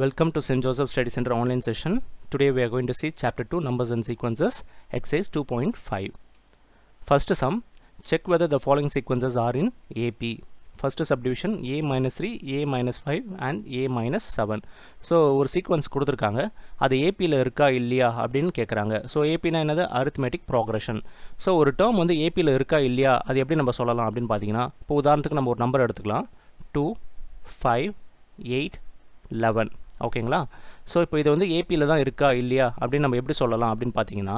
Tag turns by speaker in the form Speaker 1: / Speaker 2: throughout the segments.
Speaker 1: Welcome to St. Joseph Study Center online session. Today we are going to see chapter 2 numbers and sequences exercise 2.5. First sum, check whether the following sequences are in AP. First subdivision a minus 3, a minus 5 and a minus 7. So ஒரு sequence கொடுத்திருக்காங்க அது AP ல இருக்கா இல்லையா அப்படினு கேக்குறாங்க. So AP னா என்னது arithmetic progression. So ஒரு term வந்து AP ல இருக்கா இல்லையா அது எப்படி நம்ம சொல்லலாம் அப்படினு பாத்தீங்கன்னா இப்போ உதாரணத்துக்கு நம்ம ஒரு நம்பர் எடுத்துக்கலாம் 2 5 8 11 ஓகேங்களா. ஸோ இப்போ இது வந்து ஏபியில் தான் இருக்கா இல்லையா அப்படின்னு நம்ம எப்படி சொல்லலாம் அப்படின்னு பார்த்தீங்கன்னா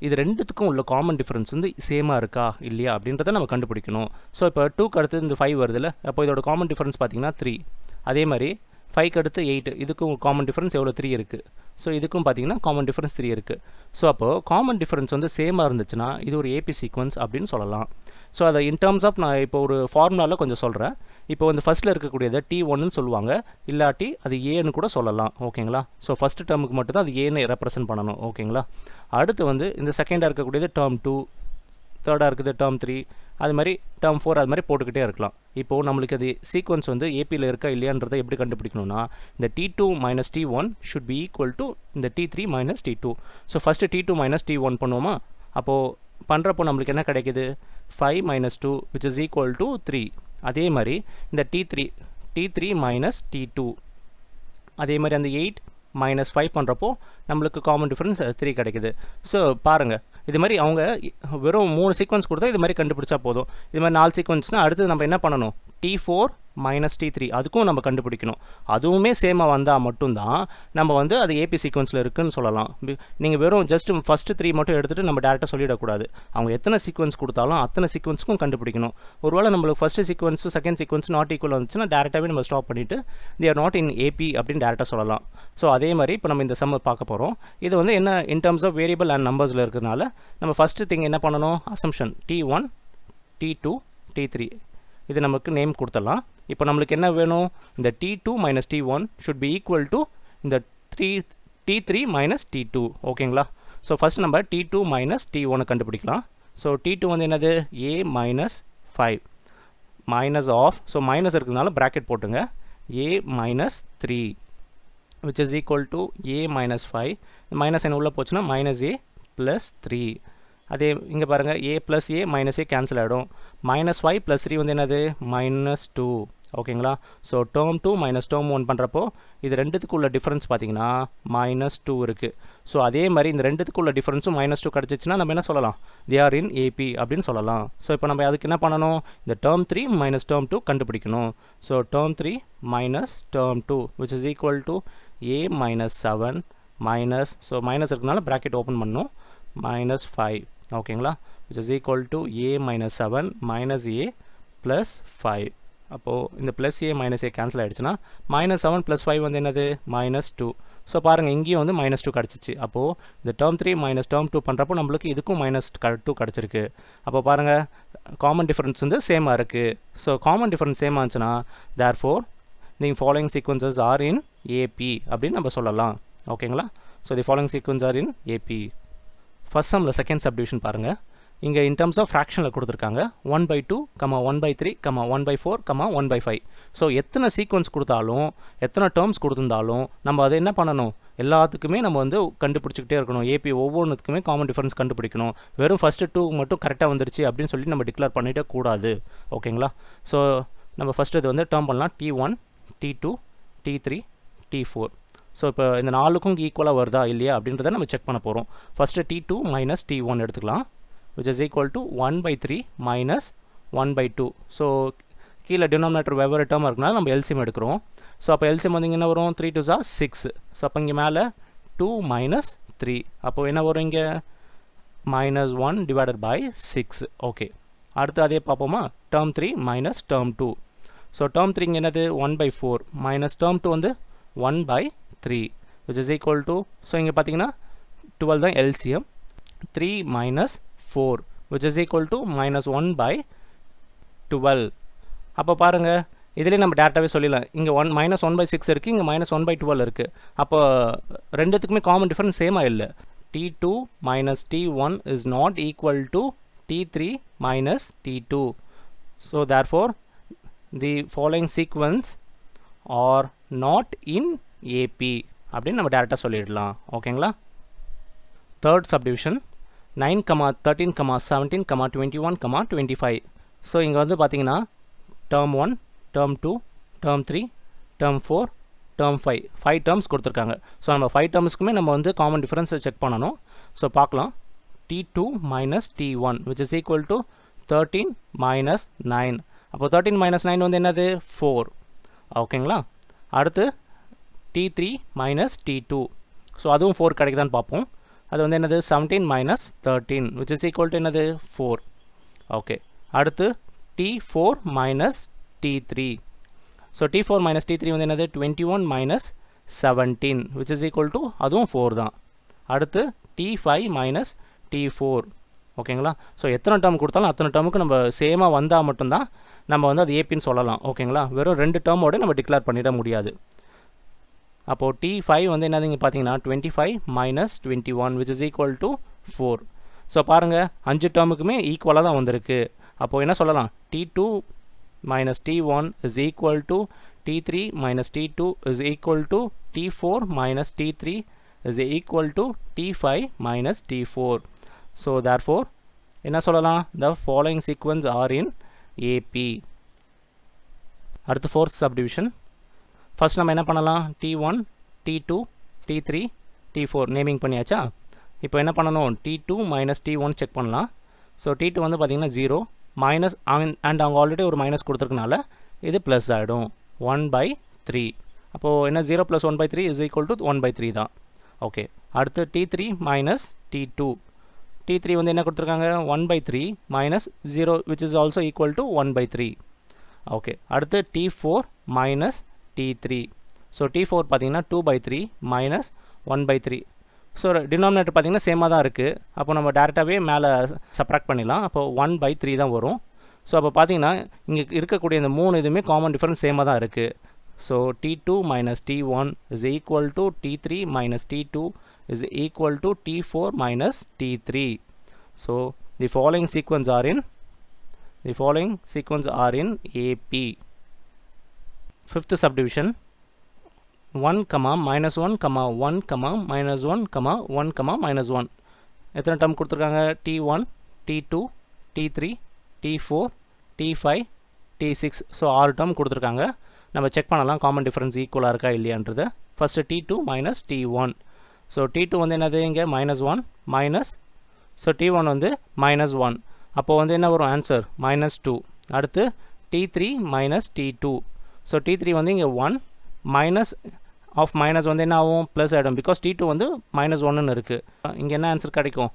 Speaker 1: இது ரெண்டுத்துக்கும் உள்ள காமன் டிஃப்ரென்ஸ் வந்து சேமாக இருக்கா இல்லையா அப்படின்றத நம்ம கண்டுபிடிக்கணும். ஸோ இப்போ 2க்கு அடுத்து இந்த 5 வருதுல்ல, அப்போ இதோட காமன் டிஃப்ரென்ஸ் பார்த்தீங்கன்னா 3. அதே மாதிரி 5க்கு அடுத்து 8, இதுக்கும் காமன் டிஃப்ரென்ஸ் எவ்வளோ 3 இருக்குது. ஸோ இதுக்கும் பார்த்தீங்கன்னா காமன் டிஃப்ரென்ஸ் 3 இருக்குது. ஸோ அப்போது காமன் டிஃப்ரென்ஸ் வந்து சேமாக இருந்துச்சுன்னா இது ஒரு ஏபி சீக்வன்ஸ் அப்படின்னு சொல்லலாம். ஸோ அதை இன் டர்ம்ஸ் ஆஃப் நான் இப்போ ஒரு ஃபார்முலாவில் கொஞ்சம் சொல்கிறேன். இப்போ வந்து ஃபஸ்ட்டில் இருக்கக்கூடியதை T1ன்னு சொல்லுவாங்க, இல்லாட்டி அது ஏன்னு கூட சொல்லலாம். ஓகேங்களா. ஸோ ஃபஸ்ட்டு டேர்முக்கு மட்டும்தான் அது ஏன்னு ரெப்ரசென்ட் பண்ணணும். ஓகேங்களா. அடுத்து வந்து இந்த செகண்டாக இருக்கக்கூடியது டேர்ம் 2, தேர்டாக இருக்குது டேர்ம் 3, அது மாதிரி டேர்ம் 4 அது மாதிரி போட்டுக்கிட்டே இருக்கலாம். இப்போது நம்மளுக்கு அது சீக்வன்ஸ் வந்து ஏபியில் இருக்கா இல்லையான்றதை எப்படி கண்டுபிடிக்கணும்னா இந்த T2 minus T1 should be equal to இந்த T3 minus T2. So first T2 minus T1 பண்ணுவோமா, அப்போது பண்ணுறப்போ நம்மளுக்கு என்ன கிடைக்குது 5 minus 2 which is equal to 3. அதே மாதிரி இந்த T3 மைனஸ் T2, அதே மாதிரி அந்த 8 மைனஸ் 5 பண்ணுறப்போ நம்மளுக்கு காமன் டிஃப்ரென்ஸ் 3 கிடைக்குது. ஸோ பாருங்கள், இது மாதிரி அவங்க வெறும் 3 சீக்வன்ஸ் கொடுத்தா இது மாதிரி கண்டுபிடிச்சா போதும். இது மாதிரி 4 சீக்வன்ஸ்னால் அடுத்து நம்ம என்ன பண்ணணும், T4 மைனஸ் T3 அதுக்கும் நம்ம கண்டுபிடிக்கணும். அதுவுமே சேமாக வந்தால் மட்டும்தான் நம்ம வந்து அது ஏபி சீக்வன்ஸில் இருக்குதுன்னு சொல்லலாம். நீங்கள் வெறும் ஜஸ்ட் ஃபஸ்ட்டு 3 மட்டும் எடுத்துகிட்டு நம்ம டேரெக்டாக சொல்லிடக்கூடாது. அவங்க எத்தனை சீக்வன்ஸ் கொடுத்தாலும் அத்தனை சீக்வன்ஸுக்கும் கண்டுபிடிக்கணும். ஒருவேளை நம்மளுக்கு first sequence second sequence not equal வந்துச்சுன்னா டேரெக்டாகவே நம்ம ஸ்டாப் பண்ணிவிட்டு they are not in AP அப்படின்னு டேரெக்டாக சொல்லலாம். ஸோ அதே மாதிரி இப்போ நம்ம இந்த சம்மர் பார்க்க போகிறோம். இது வந்து என்ன in terms of variable and நம்பர்ஸில் இருக்கிறதுனால நம்ம ஃபஸ்ட்டு திங் என்ன பண்ணணும், அசம்ஷன் T1 T2 T3 இது நமக்கு நேம் கொடுத்துடலாம். இப்போ நம்மளுக்கு என்ன வேணும், இந்த T2 minus T1 should be equal to இந்த T3 மைனஸ் T2. ஓகேங்களா. ஸோ ஃபஸ்ட் நம்ம T2 மைனஸ் T1 கண்டுபிடிக்கலாம். ஸோ T2 வந்து என்னது a minus 5 minus of, so minus இருக்கிறதுனால ப்ராக்கெட் போட்டுங்க, a minus 3 which is equal to a minus 5. Minus என்ன உள்ளே போச்சுன்னா மைனஸ் a ப்ளஸ் 3. அதே இங்கே பாருங்கள் a plus a minus a cancel ஆகிடும். மைனஸ் 5 ப்ளஸ் 3 வந்து என்னது மைனஸ் 2. ஓகேங்களா. ஸோ டேர்ம் 2 மைனஸ் டேர்ம் 1 பண்ணுறப்போ இது ரெண்டுத்துக்கு உள்ள டிஃப்ரென்ஸ் பார்த்தீங்கன்னா மைனஸ் 2 இருக்குது. ஸோ அதே மாதிரி இந்த ரெண்டுத்துக்கு உள்ள டிஃப்ரென்ஸும் மைனஸ் 2 கிடச்சிச்சின்னா நம்ம என்ன சொல்லலாம், they are in AP அப்படின்னு சொல்லலாம். ஸோ இப்போ நம்ம அதுக்கு என்ன பண்ணணும், இந்த டேர்ம் 3 மைனஸ் டேர்ம் 2 கண்டுபிடிக்கணும். So term 3 minus term 2 which is equal to a minus 7 minus, so minus இருக்கிறதுனால ப்ராக்கெட் ஓப்பன் பண்ணணும், மைனஸ் 5. ஓகேங்களா. which is equal to a minus 7 minus a plus 5. அப்போது இந்த plus a minus a cancel ஆகிடுச்சுன்னா minus 7 plus 5 வந்து என்னது minus 2. So பாருங்கள் இங்கேயும் வந்து மைனஸ் 2 கிடச்சிச்சு. அப்போது இந்த டேர்ம் 3 மைனஸ் டேர்ம் 2 பண்ணுறப்போ நம்மளுக்கு இதுக்கும் மைனஸ் 2 கிடச்சிருக்கு. அப்போ பாருங்கள் காமன் டிஃப்ரென்ஸ் வந்து சேமாக இருக்குது. ஸோ காமன் டிஃப்ரென்ஸ் சேமாக இருந்துச்சுன்னா therefore the following sequences are in AP அப்படின்னு நம்ம சொல்லலாம். ஓகேங்களா. So the following sequences are in AP. First சம்மில் செகண்ட் சப்டிவிஷன் பாருங்கள். இங்கே இன் டர்ம்ஸ் ஆஃப் ஃப்ராக்ஷனில் கொடுத்துருக்காங்க 1/2, 1/3, 1/4, 1/5. ஸோ எத்தனை சீக்வன்ஸ் கொடுத்தாலும் எத்தனை டேர்ம்ஸ் கொடுத்துருந்தாலும் நம்ம அதை என்ன பண்ணணும், எல்லாத்துக்குமே நம்ம வந்து கண்டுபிடிச்சிக்கிட்டே இருக்கணும். ஏபி ஒவ்வொன்றுத்துக்குமே காமன் டிஃபரன்ஸ் கண்டுபிடிக்கணும். வெறும் ஃபஸ்ட்டு 2 மட்டும் கரெக்டாக வந்துருச்சு அப்படின்னு சொல்லி நம்ம டிக்ளேர் பண்ணிகிட்டே கூடாது. ஓகேங்களா. ஸோ நம்ம ஃபஸ்ட்டு இது வந்து டேர்ம் பண்ணலாம் T1 T2 T3 T4. So இப்போ இந்த 4க்கும் ஈக்குவலாக வருதா இல்லையா அப்படின்றத நம்ம செக் பண்ண போகிறோம். ஃபஸ்ட்டு T2 மைனஸ் T1 எடுத்துக்கலாம், which is equal to 1/3 minus 1/2. So கீழே டினாமினேட்டர் வெவ்வேறு டேர்ம் இருக்குனால நம்ம எல்சிஎம் எடுக்கிறோம். ஸோ அப்போ எல்சிஎம் வந்து இங்கே என்ன வரும், 3 2s are 6. ஸோ அப்போ இங்கே மேலே 2 மைனஸ் 3, அப்போது என்ன வரும் இங்கே மைனஸ் 1 டிவைடட் பை 6. ஓகே. அடுத்து அதே பார்ப்போமா, term 3 minus term 2. So term 3 இங்கே என்னது 1/4 மைனஸ் டேர்ம் 2 வந்து 1/3 which is equal to, so இங்கே பார்த்தீங்கன்னா 12 தான் LCM, 3 minus 4 which is equal to minus 1/12. அப்போ பாருங்கள் இதிலே நம்ம டேரெக்டாகவே சொல்லிடலாம். இங்கே மைனஸ் 1/6 இருக்குது, இங்கே மைனஸ் 1/12 இருக்குது. அப்போ ரெண்டுத்துக்குமே காமன் டிஃப்ரென்ஸ் சேமாக இல்லை. T2 minus T1 is not equal to T3 minus T2. So therefore the following sequence are not in AP அப்படின்னு நம்ம டேரெக்டாக சொல்லிடலாம். ஓகேங்களா? Third subdivision 9, 13, 17, 21, 25. ஸோ இங்கே வந்து பார்த்தீங்கன்னா term 1, term 2, term 3, term 4, term 5 5 terms கொடுத்துருக்காங்க. ஸோ நம்ம 5 டேர்ம்ஸ்க்குமே நம்ம வந்து காமன் டிஃபரன்ஸை செக் பண்ணணும். ஸோ பார்க்கலாம். T2 minus T1 which is equal to 13 minus 9. அப்போ 13 minus 9 வந்து என்னது 4. ஓகேங்களா? அடுத்து T3 minus T2. ஸோ அதுவும் 4 கிடைக்குதான்னு பார்ப்போம். அது வந்து என்னது 17 minus 13 which is equal to என்னது 4. ஓகே. அடுத்து T4 minus T3. So T4 minus T3 வந்து என்னது 21 minus 17 which is equal to அதுவும் 4 தான். அடுத்து T5 minus T4. ஓகேங்களா? ஸோ எத்தனை டேர்ம் கொடுத்தாலும் அத்தனை டேர்முக்கு நம்ம சேமாக வந்தால் மட்டும்தான் நம்ம வந்து அது ஏபின்னு சொல்லலாம். ஓகேங்களா? வெறும் 2 டேர்மோடு நம்ம டிக்ளேர் பண்ணிட முடியாது. அப்போது T5 வந்து என்னதுங்க பார்த்தீங்கன்னா 25 minus 21 which is equal to 4. So பாருங்கள் 5 டேர்முக்குமே ஈக்குவலாக தான் வந்திருக்கு. அப்போது என்ன சொல்லலாம்? T2 minus T1 is equal to T3 minus T2 is equal to T4 minus T3 is equal to T5 minus T4. So therefore என்ன சொல்லலாம்? The following sequence are in AP. அடுத்து fourth subdivision. ஃபர்ஸ்ட் நம்ம என்ன பண்ணலாம்? T1, T2, T3, T4 naming பண்ணியாச்சா? இப்போ என்ன பண்ணணும்? T2 minus T1 செக் பண்ணலாம். ஸோ T2 வந்து பார்த்தீங்கன்னா 0 மைனஸ் அண்ட் அவங்க ஆல்ரெடி ஒரு மைனஸ் கொடுத்துருக்கனால இது ப்ளஸ் ஆகிடும் 1/3. அப்போது என்ன 0 + 1/3 is equal to 1/3 தான். ஓகே. அடுத்து T3 minus T2. T3 வந்து என்ன கொடுத்துருக்காங்க? 1/3 minus 0 which is also equal to 1/3. Okay. அடுத்து T4 minus T3. So T4 பார்த்தீங்கன்னா 2/3 minus 1/3. ஸோ டினாமினேட்டர் பார்த்தீங்கன்னா சேமாக தான் இருக்குது. அப்போ நம்ம டேரெக்டாகவே மேலே சப்ராக்ட் பண்ணிடலாம். அப்போ 1/3 தான் வரும். ஸோ அப்போ பார்த்தீங்கன்னா இங்கே இருக்கக்கூடிய இந்த 3 இதுவுமே காமன் டிஃபரன்ஸ் சேமாக தான் இருக்குது. So T2 minus T1 is equal to T3 minus T2 is equal to T4 minus T3. So the following sequence are in AP. Fifth subdivision 1, minus 1, 1, minus 1, 1, minus 1. எத்தனை டேர்ம் கொடுத்துருக்காங்க? T1, T2, T3, T4, T5, T6. So 6 term கொடுத்துருக்காங்க. நம்ம check பண்ணலாம் common difference ஈக்குவலாக இருக்கா இல்லையான்றது. First T2 minus T1. So T2 வந்து என்னது இங்கே -1 மைனஸ். ஸோ T1 வந்து -1. அப்போது வந்து என்ன வரும் ஆன்சர்? -2. அடுத்து T3 minus T2. So T3 வந்து இங்கே 1 மைனஸ் ஆஃப் மைனஸ் வந்து என்ன ஆகும்? ப்ளஸ் ஆகிடும். பிகாஸ் T2 வந்து -1ன்னு இருக்குது. இங்கே என்ன ஆன்சர் கிடைக்கும்?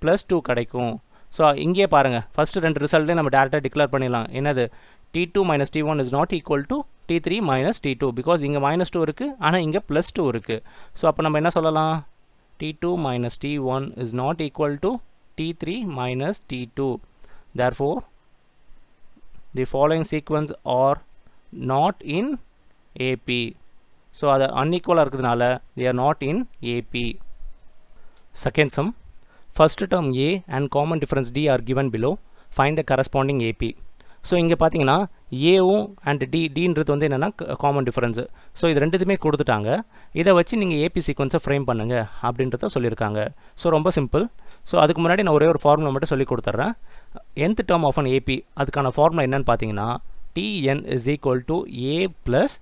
Speaker 1: +2 கிடைக்கும். ஸோ இங்கே பாருங்கள் ஃபஸ்ட்டு 2 ரிசல்ட்டே நம்ம டேரெக்டாக டிக்ளேர் பண்ணிடலாம். என்னது? T2 minus T1 is not equal to T3 minus T2. Because இங்கே -2 இருக்குது, ஆனால் இங்கே +2 இருக்குது. ஸோ அப்போ நம்ம என்ன சொல்லலாம்? T2 minus T1 is not equal to T3 minus T2. Therefore, the following sequence are not in AP. So அது அன்இக்குவலாக இருக்கிறதுனால they are not in AP. Second sum. First term A and common difference D are given below. Find the corresponding AP. So இங்கே பார்த்தீங்கன்னா ஏவும் and டின்றது வந்து என்னென்னா common difference. So இது ரெண்டுத்துமே கொடுத்துட்டாங்க. இதை வச்சு நீங்கள் ஏபி சீக்வன்ஸை ஃப்ரேம் பண்ணுங்கள் அப்படின்றத சொல்லியிருக்காங்க. ஸோ ரொம்ப சிம்பிள். ஸோ அதுக்கு முன்னாடி நான் ஒரே ஒரு ஃபார்முலா மட்டும் சொல்லி கொடுத்துட்றேன். nth term of an AP அதுக்கான ஃபார்முலா என்னன்னு பார்த்தீங்கன்னா Tn is equal to A plus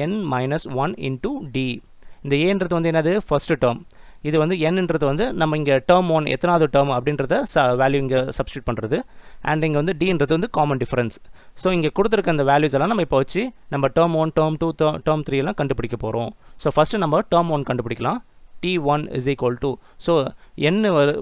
Speaker 1: n minus 1 into D. இந்த ஏன்றது வந்து என்னது? First term. இது வந்து என்னன்றது வந்து நம்ம இங்கே டேர்ம் 1 எத்தனாவது டேர்ம் அப்படின்றத வேல்யூ இங்கே சப்ஸ்டியூட் பண்ணுறது. அண்ட் இங்கே வந்து டின்றது வந்து காமன் டிஃபரன்ஸ். ஸோ இங்கே கொடுத்துருக்க அந்த வேல்யூஸ் எல்லாம் நம்ம இப்போ வச்சு நம்ம டேர்ம் 1, டேர்ம் 2, டேர்ம் 3 எல்லாம் கண்டுபிடிக்க போகிறோம். ஸோ ஃபஸ்ட்டு நம்ம டேர்ம் 1 கண்டுபிடிக்கலாம். T1 is equal to, so n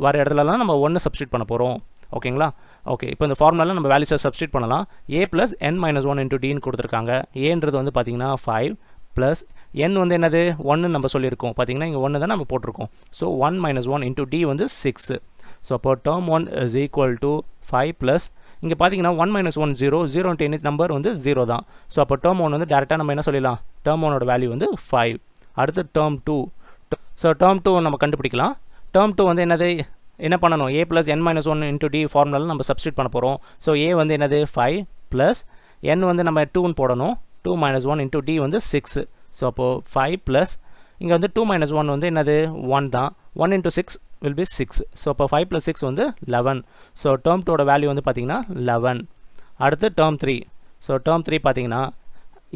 Speaker 1: வர இடத்துலலாம் நம்ம 1 சப்ஸ்டியூட் பண்ண போகிறோம். ஓகேங்களா? ஓகே. இப்போ இந்த ஃபார்முலாவில் நம்ம வேல்யூஸை சப்ஸ்டியூட் பண்ணலாம். A plus n minus 1 into Dன்னு கொடுத்துருக்காங்க. ஏன்றது வந்து பார்த்தீங்கன்னா 5 ப்ளஸ் n வந்து என்னது 1 நம்ம சொல்லியிருக்கோம். பார்த்தீங்கன்னா இங்கே 1 தான் நம்ம போட்டிருக்கோம். ஸோ 1 minus 1 into D வந்து 6. ஸோ அப்போ term 1 is equal to 5 plus இங்கே பார்த்தீங்கன்னா 1 minus 1 0, 0 into any நம்பர் வந்து 0 தான். ஸோ அப்போ டேர்ம் 1 வந்து டேரெக்டாக நம்ம என்ன சொல்லிடலாம்? டேர்ம் 1ஓட வேல்யூ வந்து 5. அடுத்து டேர்ம் 2. ஸோ டேர்ம் 2 நம்ம கண்டுபிடிக்கலாம். டேர்ம் 2 வந்து என்னது? என்ன பண்ணணும்? A plus n minus 1 into D ஃபார்முலாவில் நம்ம சப்ஸ்டியூட் பண்ண போகிறோம். ஸோ A வந்து என்னது 5 ப்ளஸ் n வந்து நம்ம 2ன்னு போடணும். 2 minus 1 into D வந்து 6. ஸோ அப்போது 5 ப்ளஸ் இங்கே வந்து 2 minus 1 வந்து என்னது 1 தான். 1 into 6 will be 6. ஸோ அப்போ 5 plus 6 வந்து 11. ஸோ டேர்ம் 2 வேல்யூ வந்து பார்த்தீங்கன்னா 11. அடுத்து டேர்ம் 3. ஸோ டேர்ம் 3 பார்த்தீங்கன்னா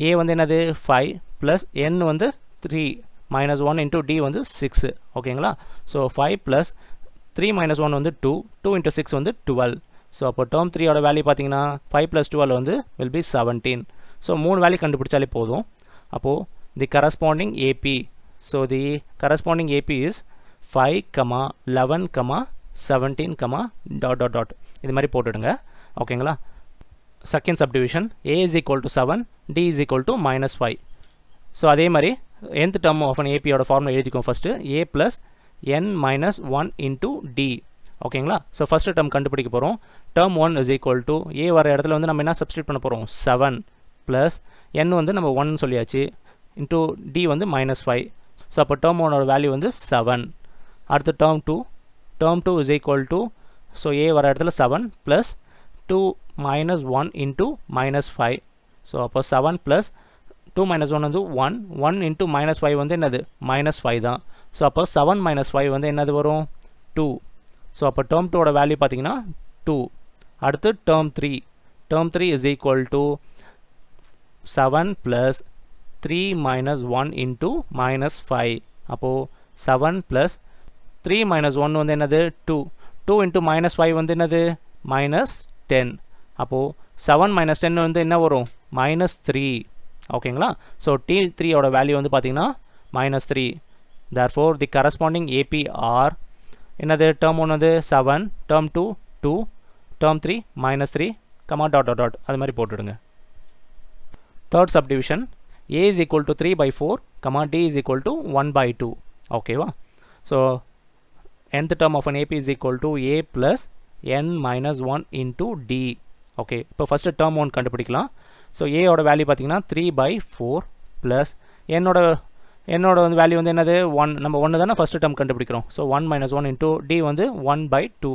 Speaker 1: ஏ வந்து என்னது 5 ப்ளஸ் n வந்து 3 minus 1 into d வந்து 6. ஓகேங்களா? ஸோ 5 ப்ளஸ் 3 minus 1 வந்து 2. 2 into 6 வந்து 12. ஸோ அப்போ டேர்ம் 3 வேல்யூ பார்த்தீங்கன்னா 5 plus 12 வந்து will be 17. ஸோ 3 வேல்யூ கண்டுபிடிச்சாலே போதும். அப்போது the corresponding AP. So the corresponding AP is 5, 11, 17, dot dot dot இது மாதிரி போட்டுடுங்க. ஓகேங்களா? Second subdivision a is equal to 7, d is equal to -5. So அதே மாதிரி nth டேர்ம் ஆஃப் an ஏபியோட ஃபார்முலா எழுதிக்கும் first a plus n minus 1 into d. ஓகேங்களா? So first term கண்டுபிடிக்க போகிறோம். Term 1 is equal to a வர இடத்துல வந்து நம்ம என்ன சப்ஸ்டியூட் பண்ண போகிறோம் 7 ப்ளஸ் n வந்து நம்ம 1 சொல்லியாச்சு இன்டூ d வந்து -5. ஸோ அப்போ டேர்ம் 1 வேல்யூ வந்து 7. அடுத்து term 2. Term 2 is equal to so a வர இடத்துல 7 ப்ளஸ் 2 minus 1 into -5. ஸோ அப்போ 7 ப்ளஸ் 2 minus 1 வந்து 1. 1 into -5 வந்து என்னது -5 தான். ஸோ அப்போ 7 minus 5 வந்து என்னது வரும் 2. ஸோ அப்போ டேர்ம் 2 வேல்யூ பார்த்தீங்கன்னா 2. அடுத்து term 3. Term 3 is equal to 7 plus 3 minus 1 into -5. அப்போது 7 plus 3 minus 1 வந்து என்னது 2. 2 into -5 வந்து என்னது -10. அப்போது 7 minus 10 வந்து என்ன வரும் -3. ஓகேங்களா? ஸோ T3 வேல்யூ வந்து பார்த்தீங்கன்னா -3. therefore the corresponding AP are என்னது டேர்ம் 1 வந்து 7, term 2 2, term 3 -3, dot dot dot அது மாதிரி போட்டுடுங்க. Third subdivision a is equal to 3/4, d is equal to 1/2. ஓகேவா? So nth term of an AP is equal to a plus n minus 1 into d. Okay, இப்போ first term 1 கண்டுபிடிக்கலாம். So ஏயோட value பார்த்தீங்கன்னா 3/4 plus என்னோட வந்து value வந்து என்னது 1. நம்ம 1 தானே ஃபஸ்ட்டு டேர்ம் கண்டுபிடிக்கிறோம். ஸோ 1 minus 1 into d வந்து 1/2.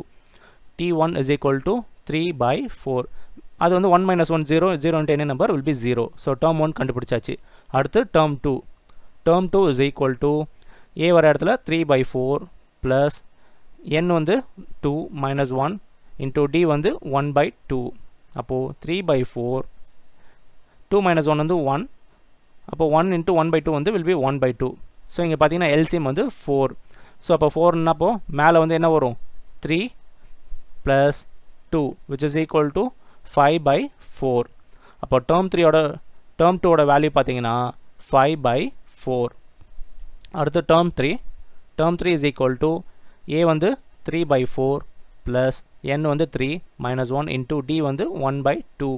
Speaker 1: t1 is equal to 3/4. அது வந்து 1 minus 1 0, 0 into any number will be 0. So term 1 கண்டுபிடிச்சாச்சு. அடுத்து term 2. Term 2 is equal to a வர இடத்துல 3/4 ப்ளஸ் n வந்து 2 minus 1 into d வந்து 1/2. அப்போது 3/4 2 minus 1 வந்து 1. அப்போது 1 into 1/2 வந்து will be 1/2. ஸோ இங்கே பார்த்தீங்கன்னா LCM வந்து 4. ஸோ அப்போ 4ன்னா அப்போ மேலே வந்து என்ன வரும் 3 plus 2 which is equal to 5/4. அப்போ டேர்ம் 2 வேல்யூ பார்த்தீங்கன்னா 5/4. அடுத்து term 3. Term 3 is equal to a வந்து 3/4 ப்ளஸ் n வந்து 3 minus 1 into d வந்து 1/2.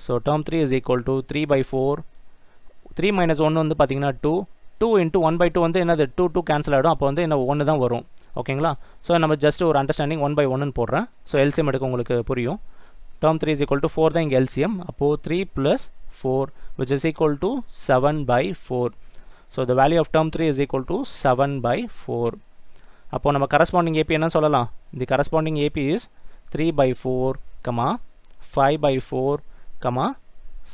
Speaker 1: So term 3 is equal to 3/4. 3 minus 1 வந்து பார்த்தீங்கன்னா 2. 2 into 1/2 வந்து என்னது 2 கேன்சல் ஆகிடும். அப்போ வந்து என்ன 1 தான் வரும். ஓகேங்களா? ஸோ நம்ம ஜஸ்ட் ஒரு அண்டர்ஸ்டாண்டிங் 1/1 போடுறேன். ஸோ எல்சிஎம் எடுக்க உங்களுக்கு புரியும். டேர்ம் 3 is equal to 4 தான் இங்கே எல்சிஎம். அப்போது 3 + 4 which is equal to 7/4. So the value of term 3 is equal to 7/4. அப்போது நம்ம கரஸ்பாண்டிங் ஏபி என்ன சொல்லலாம்? தி கரஸ்பாண்டிங் ஏபி இஸ் 3/4, 5/4,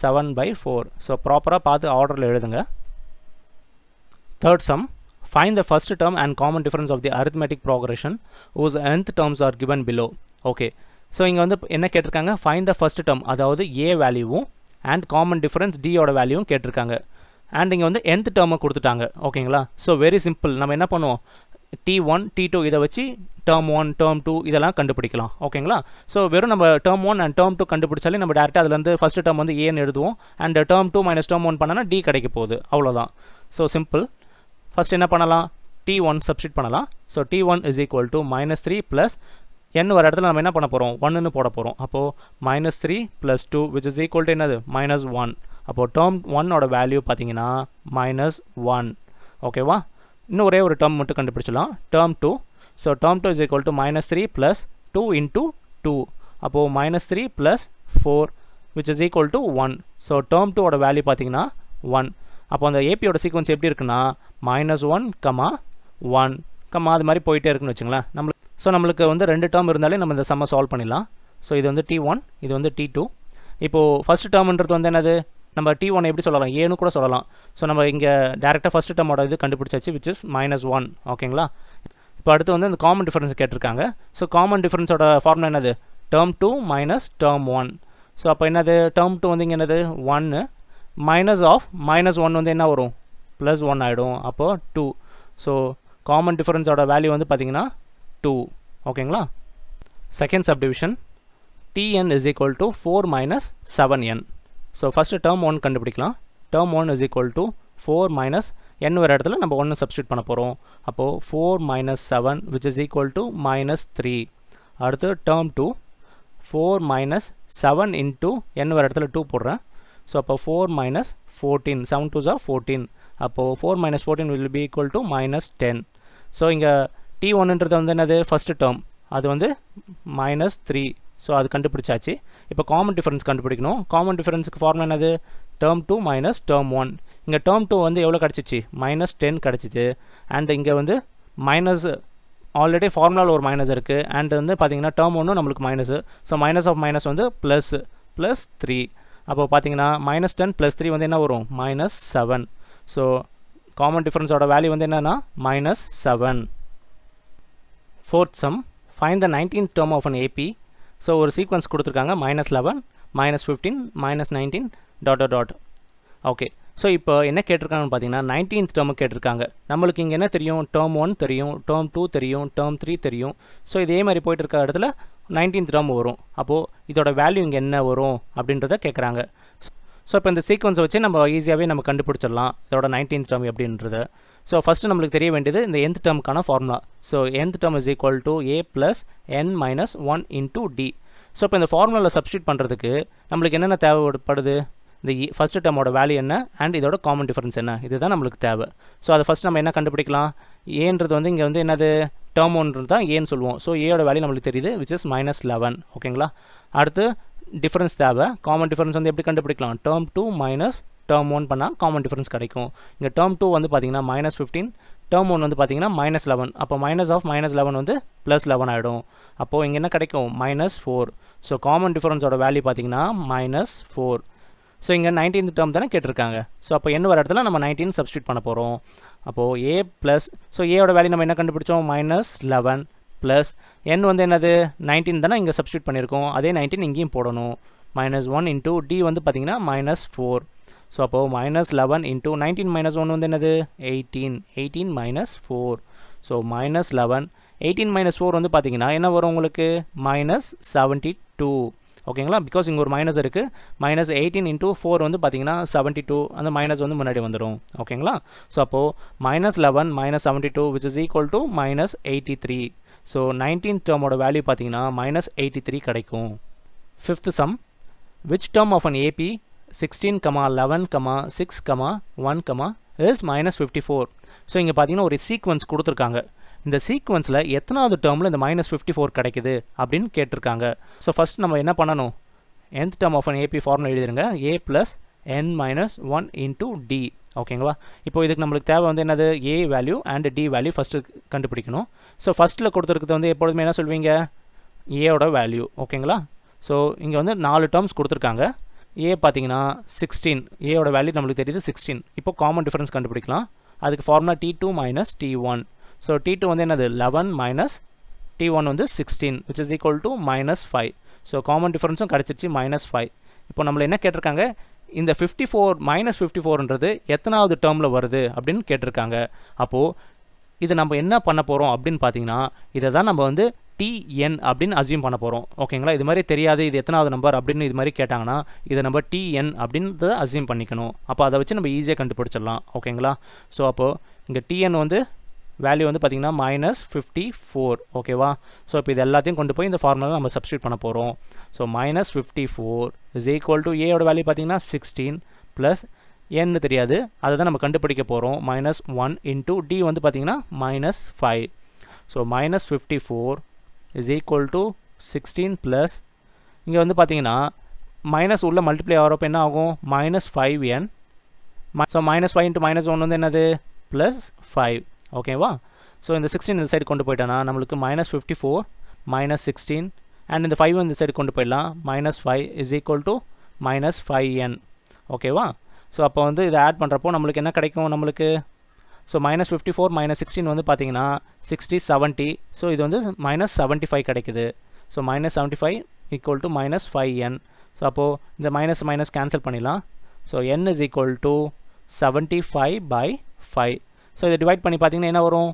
Speaker 1: 7/4. ஸோ ப்ராப்பராக பார்த்து ஆர்டரில் எழுதுங்க. Third sum. Find the first term and common difference of the arithmetic progression whose nth terms are given below. Okay, so இங்கே வந்து என்ன கேட்டிருக்காங்க? ஃபைண்ட் த ஃபர்ஸ்ட் டேர்ம், அதாவது ஏ வேல்யூவும் அண்ட் காமன் டிஃபரன்ஸ் டியோட வேல்யூவும் கேட்டிருக்காங்க. அண்ட் இங்கே வந்து nth டேர்மை கொடுத்துட்டாங்க. ஓகேங்களா? So very simple. நம்ம என்ன பண்ணுவோம்? T1, T2 இதை வச்சு டேர்ம் 1, டேர்ம் 2 இதெல்லாம் கண்டுபிடிக்கலாம். ஓகேங்களா? ஸோ வெறும் நம்ம டேர்ம் 1 அண்ட் டேர்ம் 2 கண்டுபிடிச்சாலே நம்ம டேரெக்டாக அதுலேருந்து ஃபஸ்ட் டேர்ம் வந்து ஏன்னு எழுதுவோம். அண்ட் டேர்ம் 2 மைனஸ் டேர்ம் 1 பண்ணனா டி கிடைக்க போகுது. அவ்வளோதான். So simple. ஃபஸ்ட் என்ன பண்ணலாம்? T1 சப்ஸ்டிட் பண்ணலாம். So T1 is equal to -3 plus n வர இடத்துல நம்ம என்ன பண்ண போகிறோம்? 1ன்னு போட போகிறோம். அப்போது -3 + 2 which is equal to என்னது? -1. அப்போது டேர்ம் 1ஓட வேல்யூ பார்த்தீங்கன்னா -1. ஓகேவா? இன்னும் ஒரே ஒரு டேர்ம் மட்டும் கண்டுபிடிச்சலாம். Term 2. So term 2 is equal to -3 + 2 into 2. அப்போது -3 + 4 which is equal to 1. So term 2ஓட வேல்யூ பார்த்தீங்கன்னா 1. அப்போ அந்த ஏபியோட சீக்வன்ஸ் எப்படி இருக்குன்னா -1, 1, அது மாதிரி போயிட்டே இருக்குன்னு வச்சுங்களேன். நம்மளுக்கு வந்து 2 டேர்ம் இருந்தாலே நம்ம இந்த சம்மை சால்வ் பண்ணிடலாம். ஸோ இது வந்து T1, இது வந்து T2. இப்போது ஃபஸ்ட் டேர்ம்ன்றது வந்து என்னது? நம்ம T1 எப்படி சொல்லலாம், ஏன்னு கூட சொல்லலாம். ஸோ நம்ம இங்கே டேரெக்டாக ஃபஸ்ட்டு டேர்மோட இது கண்டுபிடிச்சாச்சு, விச் இஸ் -1. ஓகேங்களா. இப்போ அடுத்து வந்து இந்த காமன் டிஃபரன்ஸ் கேட்டிருக்காங்க. ஸோ காமன் டிஃபரன்ஸோட ஃபார்முலா என்னது, term 2 minus term 1. ஸோ அப்போ என்னது, term 2 வந்து இங்கே என்னது 1, மைனஸ் ஆஃப் -1 வந்து என்ன வரும், +1 ஆகிடும். அப்போது 2. ஸோ காமன் டிஃபரன்ஸோட வேல்யூ வந்து பார்த்தீங்கன்னா 2. ஓகேங்களா. Second subdivision, Tn is equal to 4 minus 7n. So first term 1 கண்டுபிடிக்கலாம். term 1 is equal to 4 minus n வர இடத்துல நம்ம 1 சப்ஸ்டியூட் பண்ண போகிறோம். அப்போது 4 minus 7 which is equal to -3. அடுத்து term 2, 4 minus 7 into n வர இடத்துல 2 போடுறேன். ஸோ அப்போ 4 minus 14, 7 2s are 14. அப்போது 4 minus 14 will be equal to -10. So இங்கே T1ன்றது வந்து என்னது, ஃபஸ்ட்டு டேர்ம், அது வந்து -3. ஸோ அது கண்டுபிடிச்சாச்சு. இப்போ காமன் டிஃபரன்ஸ் கண்டுபிடிக்கணும். காமன் டிஃபரன்ஸுக்கு ஃபார்முலா என்னது, term 2 minus term 1. இங்கே term 2 வந்து எவ்வளோ கிடச்சிச்சு, -10 கிடச்சிச்சு. அண்ட் இங்கே வந்து மைனஸ், ஆல்ரெடி ஃபார்முலாவில் ஒரு மைனஸ் இருக்குது. அண்ட் வந்து பார்த்தீங்கன்னா term 1 நம்மளுக்கு minus. So minus of minus வந்து +3. அப்போ பார்த்தீங்கன்னா -10 + 3 வந்து என்ன வரும், -7. ஸோ காமன் டிஃபரன்ஸோட வேல்யூ வந்து என்னென்னா -7. Fourth some, find the 19th term of an AP. So ஒரு சீக்வன்ஸ் கொடுத்துருக்காங்க, -11, -15, -19 ... ஓகே. ஸோ இப்போ என்ன கேட்டிருக்காங்கன்னு பார்த்தீங்கன்னா 19th டேர்மு கேட்டிருக்காங்க. நம்மளுக்கு இங்கே என்ன தெரியும், term 1 தெரியும், term 2 தெரியும், term 3 தெரியும். ஸோ இதே மாதிரி போயிட்டு இருக்க இடத்துல 19th டேர்ம் வரும். அப்போது இதோட வேல்யூ இங்கே என்ன வரும் அப்படின்றத கேட்குறாங்க. ஸோ இப்போ இந்த சீக்வன்ஸை வச்சு நம்ம ஈஸியாகவே நம்ம கண்டுபிடிச்சிடலாம் இதோட 19th டேர்ம் எப்படின்றது. ஸோ ஃபஸ்ட்டு நம்மளுக்கு தெரிய வேண்டியது இந்த nth டேர்முக்கான formula. So nth term is equal to a + n - 1 × d. So இப்போ இந்த ஃபார்முலாவில் சப்ஸ்டியூட் பண்ணுறதுக்கு நம்மளுக்கு என்னென்ன தேவைப்படுது, இந்த ஃபஸ்ட்டு டேர்மோட வேல்யூ என்ன அண்ட் இதோட காமன் டிஃபரன்ஸ் என்ன, இதுதான் நம்மளுக்கு தேவை. ஸோ அதை ஃபஸ்ட் நம்ம என்ன கண்டுபிடிக்கலாம், ஏன்றது வந்து இங்கே வந்து என்னது, term 1 தான் ஏன்னு சொல்லுவோம். ஸோ ஏயோட வேல்யூ நம்மளுக்கு தெரியுது, விச் இஸ் -11. ஓகேங்களா. அடுத்து டிஃபரன்ஸ் தேவை. காமன் டிஃபரன்ஸ் வந்து எப்படி கண்டுபிடிக்கலாம், term 2 minus term 1 பண்ணால் காமன் டிஃபரன்ஸ் கிடைக்கும். இங்கே term 2 வந்து பார்த்தீங்கன்னா -15, term 1 வந்து பார்த்தீங்கன்னா -11. அப்போ மைனஸ் ஆஃப் -11 வந்து +11 ஆகிடும். அப்போது இங்கே என்ன கிடைக்கும், -4. ஸோ காமன் டிஃபரன்ஸோட வேல்யூ பார்த்தீங்கன்னா -4. ஸோ இங்கே 19th டேர்ம் தானே கேட்டிருக்காங்க. ஸோ அப்போ n வர இடத்துல நம்ம 19 சப்ஸ்டியூட் பண்ண போகிறோம். அப்போது a ப்ளஸ், ஸோ ஏயோட வேல்யூ நம்ம என்ன கண்டுபிடிச்சோம், -11 ப்ளஸ் n வந்து என்னது 19 தானே இங்கே சப்ஸ்டியூட் பண்ணியிருக்கோம், அதே 19 இங்கேயும் போடணும். -1 × d வந்து பார்த்தீங்கன்னா -4. ஸோ அப்போது -11 × 19 - 1 வந்து என்னது 18. 18 - 4. ஸோ -11, 18 - 4 வந்து பார்த்தீங்கன்னா என்ன வரும் உங்களுக்கு, -72. ஓகேங்களா. பிகாஸ் இங்கே ஒரு மைனஸ் இருக்குது. -18 × 4 வந்து பார்த்தீங்கன்னா 72. அந்த மைனஸ் வந்து முன்னாடி வந்துடும். ஓகேங்களா. ஸோ அப்போது -11 - 72 which is equal to -83. So 19th டேர்மோட வேல்யூ பார்த்தீங்கன்னா -83 கிடைக்கும். Fifth sum, which term of an AP 16, 11, 6, 1, is -54. So இங்கே பார்த்தீங்கன்னா ஒரு சீக்வன்ஸ் கொடுத்துருக்காங்க. இந்த சீக்வன்ஸில் எத்தனாவது டேர்மில் இந்த -54 கிடைக்குது அப்படின்னு கேட்டிருக்காங்க. ஸோ ஃபஸ்ட் நம்ம என்ன பண்ணணும், nth term of an AP formula எழுதிருங்க, a + n - 1 × d. ஓகேங்களா. இப்போ இதுக்கு நம்மளுக்கு தேவை வந்து என்னது, a value and d value first கண்டுபிடிக்கணும். ஸோ ஃபஸ்ட்டில் கொடுத்துருக்கிறது வந்து எப்பொழுதுமே என்ன சொல்வீங்க, ஏயோட வேல்யூ. ஓகேங்களா. ஸோ இங்கே வந்து 4 டேர்ம்ஸ் கொடுத்துருக்காங்க. a பார்த்தீங்கன்னா 16, ஏயோட வேல்யூ நம்மளுக்கு தெரியுது 16. இப்போ காமன் டிஃபரன்ஸ் கண்டுபிடிக்கலாம். அதுக்கு formula t2 - t1. So t2 வந்து என்னது 11 - t1 வந்து 16 which is equal to -5. So common டிஃபரன்ஸும் கிடச்சிருச்சு -5. இப்போ நம்மளை என்ன கேட்டிருக்காங்க, இந்த 54 -54ன்றது எத்தனாவது டேர்மில் வருது அப்படின்னு கேட்டிருக்காங்க. அப்போது இது நம்ம என்ன பண்ண போகிறோம் அப்படின்னு பார்த்தீங்கன்னா, இதை தான் நம்ம வந்து tn அப்படின்னு அசியூம் பண்ண போகிறோம். ஓகேங்களா. இது மாதிரி தெரியாது இது எத்தனாவது நம்பர் அப்படின்னு இது மாதிரி கேட்டாங்கன்னா இதை நம்ம tn அப்படின்றத அசியூம் பண்ணிக்கணும். அப்போ அதை வச்சு நம்ம ஈஸியாக கண்டுபிடிச்சிடலாம். ஓகேங்களா. ஸோ அப்போது இங்கே tn வந்து வேல்யூ வந்து பார்த்திங்கன்னா -54. ஓகேவா. ஸோ இப்போ இது எல்லாத்தையும் கொண்டு போய் இந்த ஃபார்முலா நம்ம சப்ஸ்டியூட் பண்ண போகிறோம். ஸோ -54 is equal to ஏயோட வேல்யூ பார்த்திங்கன்னா 16 ப்ளஸ் n தெரியாது, அதை தான் நம்ம கண்டுபிடிக்க போகிறோம். -1 × d வந்து பார்த்திங்கன்னா -5. So -54 is equal to 16 plus இங்கே வந்து பார்த்திங்கன்னா மைனஸ் உள்ள மல்டிப்ளை ஆகிறப்ப என்ன ஆகும், -5n. ஸோ -5 × -1 வந்து என்னது +5. ஓகேவா. ஸோ இந்த 16 இந்த சைடு கொண்டு போயிட்டோன்னா நம்மளுக்கு -54 -16 அண்ட் இந்த 5 இந்த சைடு கொண்டு போயிடலாம். -5 is equal to -5n. ஓகேவா? ஸோ அப்போ வந்து இதை ஆட் பண்ணுறப்போ நம்மளுக்கு என்ன கிடைக்கும் நம்மளுக்கு? ஸோ -54 -16 வந்து பார்த்தீங்கன்னா 60 70. ஸோ இது வந்து -75 கிடைக்குது. So -75 equal to -5n. So அப்போது இந்த மைனஸ் கேன்சல் பண்ணிடலாம். So n is equal to 75/5. So இதை டிவைட் பண்ணி பார்த்தீங்கன்னா என்ன வரும்?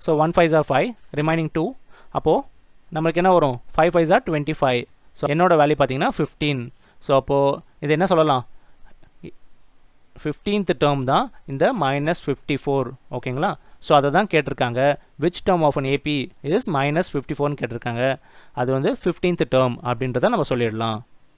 Speaker 1: So 1 5s are 5, remaining 2. அப்போது நம்மளுக்கு என்ன வரும்? 5 5s are 25. ஸோ என்னோட வேல்யூ பார்த்தீங்கன்னா 15. ஸோ அப்போது இது என்ன சொல்லலாம்? 15th term தான் இந்த -54. ஓகேங்களா? ஸோ அதை தான் கேட்டிருக்காங்க. which term of an AP is -54ன்னு கேட்டிருக்காங்க. அது வந்து 15th term அப்படின்றத நம்ம சொல்லிடலாம்.